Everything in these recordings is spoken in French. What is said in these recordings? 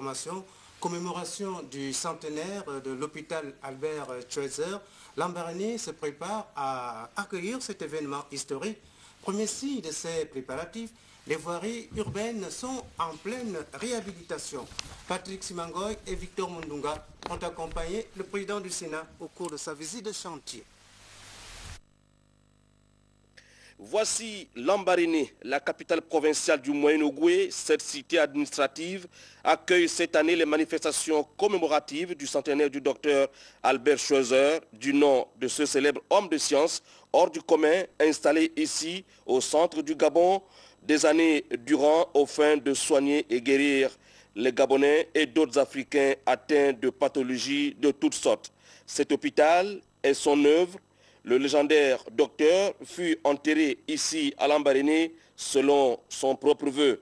informations, commémoration du centenaire de l'hôpital Albert Schweitzer, Lambaréné se prépare à accueillir cet événement historique. Premier signe de ces préparatifs, les voiries urbaines sont en pleine réhabilitation. Patrick Simangoy et Victor Mundunga ont accompagné le président du Sénat au cours de sa visite de chantier. Voici Lambaréné, la capitale provinciale du Moyen-Ogooué. Cette cité administrative accueille cette année les manifestations commémoratives du centenaire du docteur Albert Schweitzer, du nom de ce célèbre homme de science hors du commun, installé ici au centre du Gabon des années durant aux fins de soigner et guérir les Gabonais et d'autres Africains atteints de pathologies de toutes sortes. Cet hôpital et son œuvre, le légendaire docteur, fut enterré ici à Lambaréné selon son propre vœu.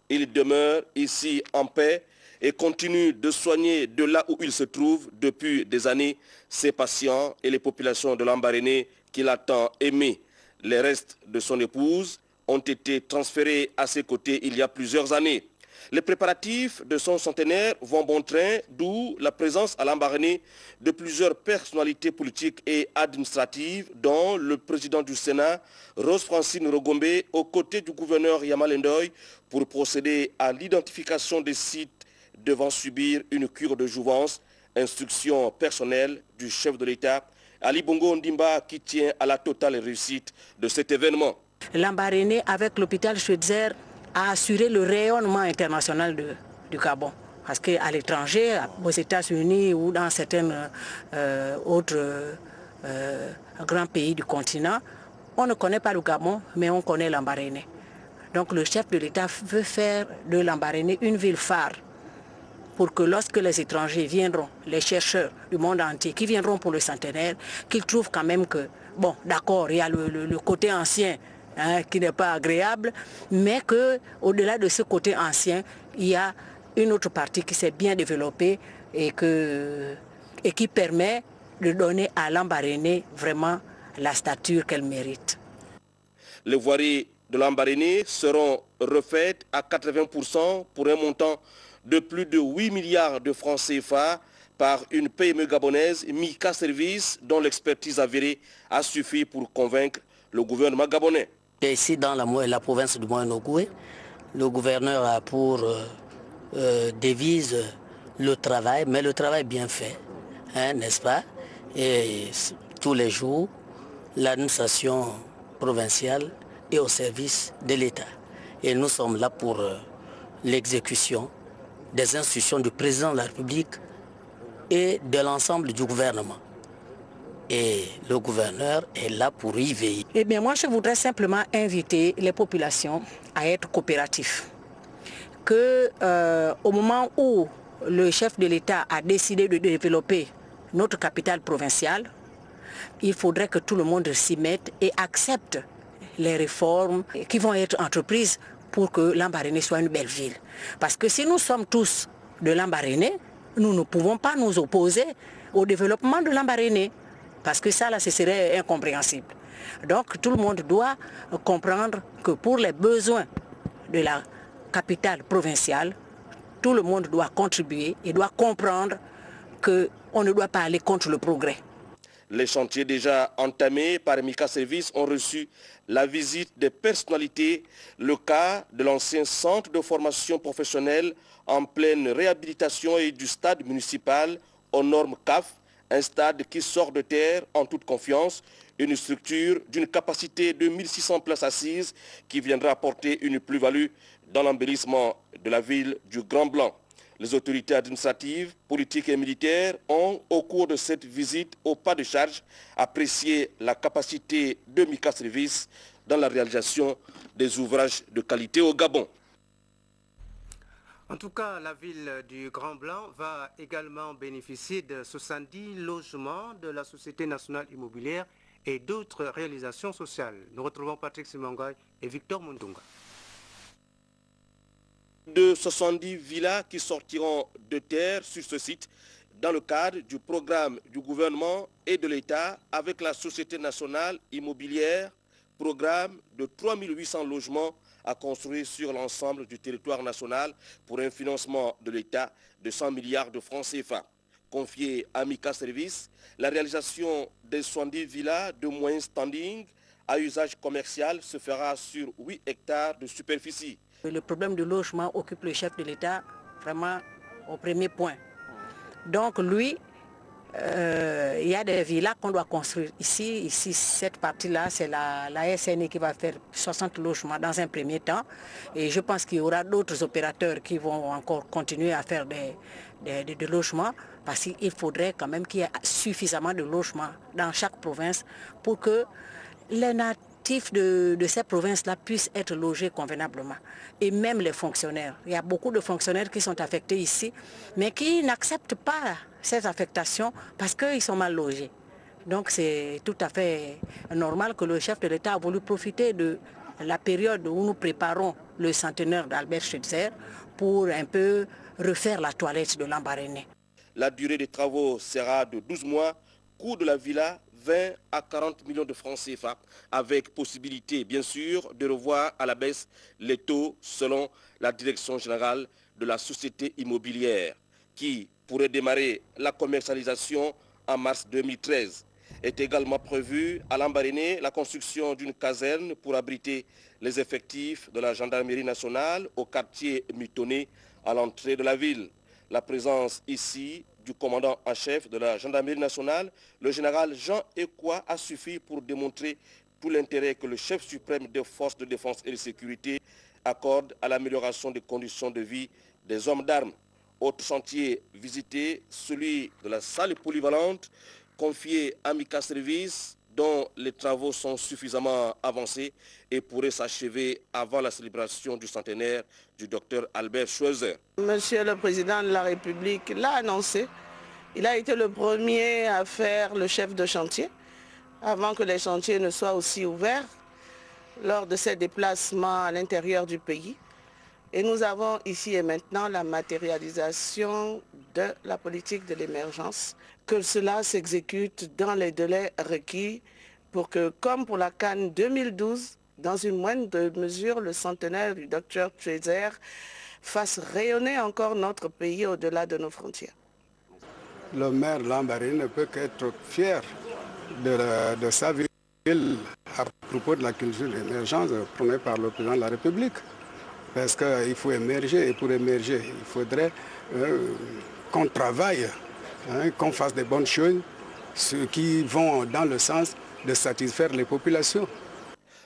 Il demeure ici en paix et continue de soigner de là où il se trouve depuis des années ses patients et les populations de Lambaréné qu'il a tant aimés. Les restes de son épouse ont été transférés à ses côtés il y a plusieurs années. Les préparatifs de son centenaire vont bon train, d'où la présence à Lambaréné de plusieurs personnalités politiques et administratives, dont le président du Sénat, Rose Francine Rogombe, aux côtés du gouverneur Yamal Ndoye, pour procéder à l'identification des sites devant subir une cure de jouvence, instruction personnelle du chef de l'État, Ali Bongo Ndimba, qui tient à la totale réussite de cet événement. Lambaréné, avec l'hôpital Schweitzer, a assuré le rayonnement international du Gabon. Parce qu'à l'étranger, aux États-Unis ou dans certains autres grands pays du continent, on ne connaît pas le Gabon, mais on connaît Lambaréné. Donc le chef de l'État veut faire de Lambaréné une ville phare pour que lorsque les étrangers viendront, les chercheurs du monde entier qui viendront pour le centenaire, qu'ils trouvent quand même que, bon, d'accord, il y a le côté ancien, qui n'est pas agréable, mais qu'au-delà de ce côté ancien, il y a une autre partie qui s'est bien développée et qui permet de donner à Lambaréné vraiment la stature qu'elle mérite. Les voiries de Lambaréné seront refaites à 80% pour un montant de plus de 8 milliards de francs CFA par une PME gabonaise, Mika Service, dont l'expertise avérée a suffi pour convaincre le gouvernement gabonais. Et ici, dans la province du Moyen-Ogooué, le gouverneur a pour devise le travail, mais le travail bien fait, n'est-ce pas? Et tous les jours, l'administration provinciale est au service de l'État. Et nous sommes là pour l'exécution des instructions du président de la République et de l'ensemble du gouvernement. Et le gouverneur est là pour y veiller. Eh bien, moi, je voudrais simplement inviter les populations à être coopératifs. Au moment où le chef de l'État a décidé de développer notre capitale provinciale, il faudrait que tout le monde s'y mette et accepte les réformes qui vont être entreprises pour que Lambaréné soit une belle ville. Parce que si nous sommes tous de Lambaréné, nous ne pouvons pas nous opposer au développement de Lambaréné. Parce que ça, là, ce serait incompréhensible. Donc, tout le monde doit comprendre que pour les besoins de la capitale provinciale, tout le monde doit contribuer et doit comprendre qu'on ne doit pas aller contre le progrès. Les chantiers déjà entamés par Mika Service ont reçu la visite des personnalités, le cas de l'ancien centre de formation professionnelle en pleine réhabilitation et du stade municipal aux normes CAF, un stade qui sort de terre en toute confiance, une structure d'une capacité de 1600 places assises qui viendra apporter une plus-value dans l'embellissement de la ville du Grand Blanc. Les autorités administratives, politiques et militaires ont, au cours de cette visite au pas de charge, apprécié la capacité de Mika Service dans la réalisation des ouvrages de qualité au Gabon. En tout cas, la ville du Grand Blanc va également bénéficier de 70 logements de la Société nationale immobilière et d'autres réalisations sociales. Nous retrouvons Patrick Simangoy et Victor Mundunga. De 70 villas qui sortiront de terre sur ce site dans le cadre du programme du gouvernement et de l'État avec la Société nationale immobilière, programme de 3800 logements à construire sur l'ensemble du territoire national pour un financement de l'État de 100 milliards de francs CFA. Confié à Mika Service, la réalisation des 70 villas de moyen standing à usage commercial se fera sur 8 hectares de superficie. Le problème du logement occupe le chef de l'État vraiment au premier point. Donc lui, il y a des villas qu'on doit construire. Ici cette partie-là, c'est la SNI qui va faire 60 logements dans un premier temps. Et je pense qu'il y aura d'autres opérateurs qui vont encore continuer à faire des logements parce qu'il faudrait quand même qu'il y ait suffisamment de logements dans chaque province pour que les natifs de ces provinces-là puissent être logés convenablement. Et même les fonctionnaires. Il y a beaucoup de fonctionnaires qui sont affectés ici, mais qui n'acceptent pas cette affectation parce qu'ils sont mal logés. Donc c'est tout à fait normal que le chef de l'État a voulu profiter de la période où nous préparons le centenaire d'Albert Schweitzer pour un peu refaire la toilette de Lambaréné. La durée des travaux sera de 12 mois, coût de la villa 20 à 40 millions de francs CFA, avec possibilité bien sûr de revoir à la baisse les taux selon la direction générale de la société immobilière, qui pourrait démarrer la commercialisation en mars 2013. Est également prévue à Lambaréné la construction d'une caserne pour abriter les effectifs de la gendarmerie nationale au quartier Mitonné à l'entrée de la ville. La présence ici du commandant en chef de la gendarmerie nationale, le général Jean Ekwa, a suffi pour démontrer tout l'intérêt que le chef suprême des forces de défense et de sécurité accorde à l'amélioration des conditions de vie des hommes d'armes. Autre chantier visité, celui de la salle polyvalente, confiée à Mika Service, dont les travaux sont suffisamment avancés et pourraient s'achever avant la célébration du centenaire du docteur Albert Schweitzer. Monsieur le Président de la République l'a annoncé. Il a été le premier à faire le chef de chantier, avant que les chantiers ne soient aussi ouverts lors de ses déplacements à l'intérieur du pays. Et nous avons ici et maintenant la matérialisation de la politique de l'émergence, que cela s'exécute dans les délais requis pour que, comme pour la CAN 2012, dans une moindre mesure, le centenaire du docteur Schweitzer fasse rayonner encore notre pays au-delà de nos frontières. Le maire Lambaréné ne peut qu'être fier de sa ville à propos de la culture d'émergence prônée par le président de la République. Parce qu'il faut émerger, et pour émerger, il faudrait qu'on travaille, qu'on fasse des bonnes choses, ceux qui vont dans le sens de satisfaire les populations.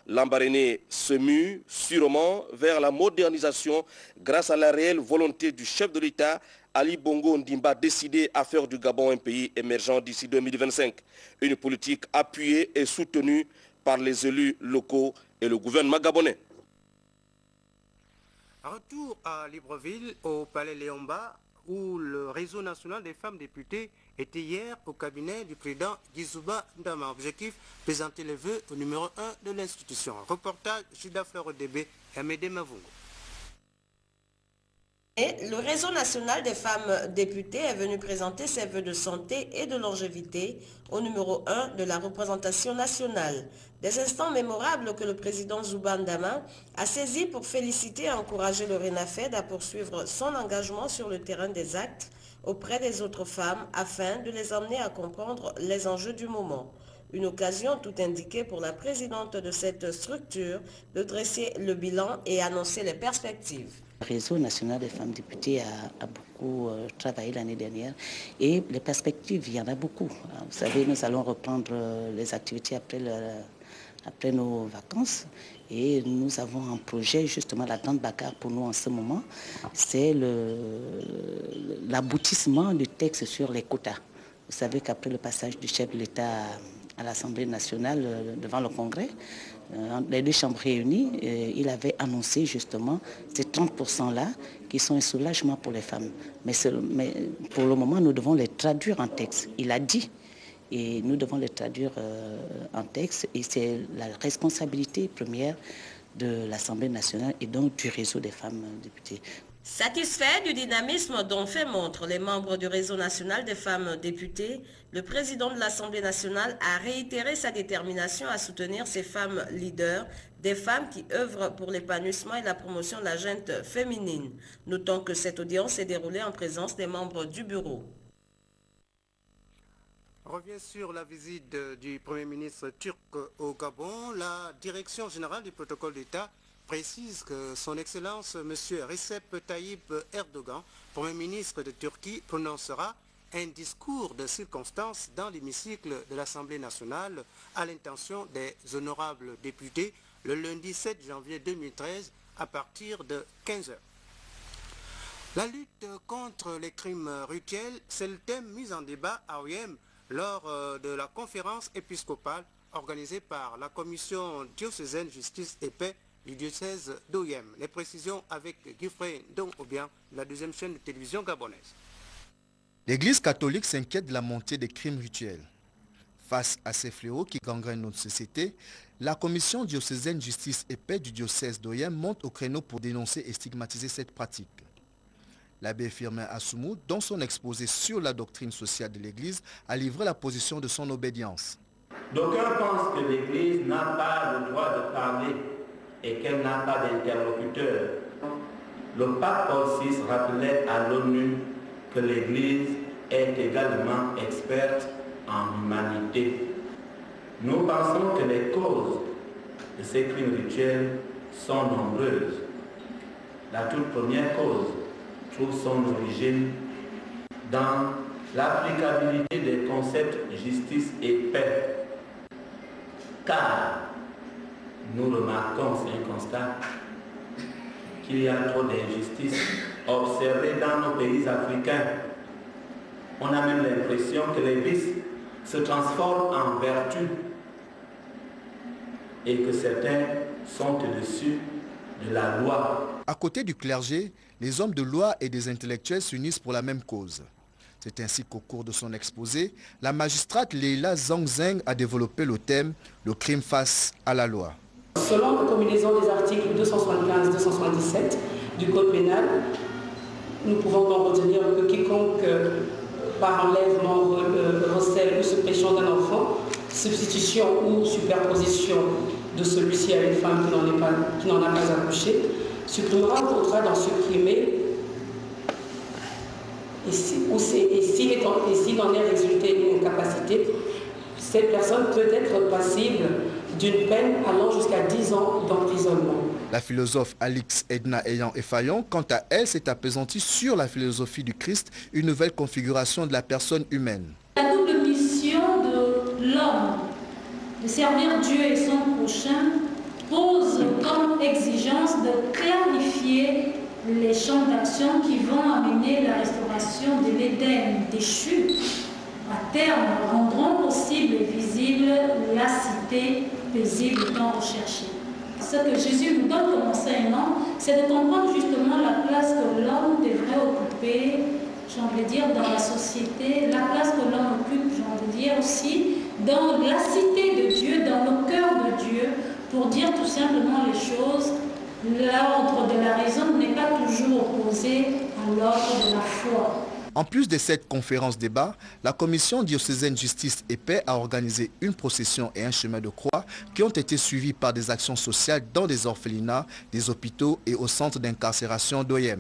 Lambaréné se mue sûrement vers la modernisation grâce à la réelle volonté du chef de l'État, Ali Bongo Ndimba, décidé à faire du Gabon un pays émergent d'ici 2025. Une politique appuyée et soutenue par les élus locaux et le gouvernement gabonais. Retour à Libreville, au Palais Léomba, où le réseau national des femmes députées était hier au cabinet du président Gizouba Ndama. Objectif, présenter les vœux au numéro 1 de l'institution. Reportage Juda Fleur Débé et Amédée Mavungo. Le réseau national des femmes députées est venu présenter ses vœux de santé et de longévité au numéro 1 de la représentation nationale. Des instants mémorables que le président Zouba Ndama a saisis pour féliciter et encourager le RENAFED à poursuivre son engagement sur le terrain des actes auprès des autres femmes afin de les emmener à comprendre les enjeux du moment. Une occasion tout indiquée pour la présidente de cette structure de dresser le bilan et annoncer les perspectives. Le réseau national des femmes députées a beaucoup travaillé l'année dernière et les perspectives, il y en a beaucoup. Vous savez, nous allons reprendre les activités après nos vacances et nous avons un projet, justement la grande bagarre pour nous en ce moment, c'est l'aboutissement du texte sur les quotas. Vous savez qu'après le passage du chef de l'État à l'Assemblée nationale devant le Congrès, les deux chambres réunies, il avait annoncé justement ces 30%-là qui sont un soulagement pour les femmes. Mais pour le moment, nous devons les traduire en texte. Il a dit, et nous devons les traduire en texte, et c'est la responsabilité première de l'Assemblée nationale et donc du réseau des femmes députées. Satisfait du dynamisme dont fait montre les membres du réseau national des femmes députées, le président de l'Assemblée nationale a réitéré sa détermination à soutenir ces femmes leaders, des femmes qui œuvrent pour l'épanouissement et la promotion de la gente féminine. Notons que cette audience s'est déroulée en présence des membres du bureau. On revient sur la visite du Premier ministre turc au Gabon. La direction générale du protocole d'État précise que son Excellence M. Recep Tayyip Erdogan, Premier ministre de Turquie, prononcera un discours de circonstance dans l'hémicycle de l'Assemblée nationale à l'intention des honorables députés le lundi 7 janvier 2013 à partir de 15 h. La lutte contre les crimes rituels, c'est le thème mis en débat à OIM lors de la conférence épiscopale organisée par la Commission diocésaine Justice et Paix du diocèse d'OIM. Les précisions avec Guifré Ndong-Obiang, la deuxième chaîne de télévision gabonaise. L'Église catholique s'inquiète de la montée des crimes rituels. Face à ces fléaux qui gangrènent notre société, la Commission diocésaine Justice et Paix du diocèse d'OIM monte au créneau pour dénoncer et stigmatiser cette pratique. L'abbé Firmin Assoumou, dans son exposé sur la doctrine sociale de l'Église, a livré la position de son obédience. D'aucuns pensent que l'Église n'a pas le droit de parler et qu'elle n'a pas d'interlocuteur. Le pape Paul VI rappelait à l'ONU que l'Église est également experte en humanité. Nous pensons que les causes de ces crimes rituels sont nombreuses. La toute première cause trouve son origine dans l'applicabilité des concepts justice et paix. Car nous remarquons, c'est un constat, qu'il y a trop d'injustices observées dans nos pays africains. On a même l'impression que les vices se transforment en vertus et que certains sont au-dessus de la loi. À côté du clergé, les hommes de loi et des intellectuels s'unissent pour la même cause. C'est ainsi qu'au cours de son exposé, la magistrate Leila Zhangzheng a développé le thème « Le crime face à la loi ». Selon la combinaison des articles 275-277 du Code pénal, nous pouvons donc retenir que quiconque par enlèvement, recel ou suppression d'un enfant, substitution ou superposition de celui-ci à une femme qui n'en a pas accouché, supprimera ou tentera d'en supprimer et s'il en est résulté une incapacité, cette personne peut être passible d'une peine allant jusqu'à 10 ans d'emprisonnement. La philosophe Alix Edna Eyan Effayon, quant à elle, s'est appesantie sur la philosophie du Christ, une nouvelle configuration de la personne humaine. La double mission de l'homme, de servir Dieu et son prochain, pose comme exigence de clarifier les champs d'action qui vont amener la restauration de l'Éden déchu. À terme, rendront possible et visible la cité paisible tant recherchée. Ce que Jésus nous donne comme enseignement, c'est de comprendre justement la place que l'homme devrait occuper, j'ai envie de dire, dans la société, la place que l'homme occupe, j'ai envie de dire aussi, dans la cité de Dieu, dans le cœur de Dieu, pour dire tout simplement les choses. L'ordre de la raison n'est pas toujours opposé à l'ordre de la foi. En plus de cette conférence-débat, la Commission diocésaine Justice et Paix a organisé une procession et un chemin de croix qui ont été suivis par des actions sociales dans des orphelinats, des hôpitaux et au centre d'incarcération d'OIM.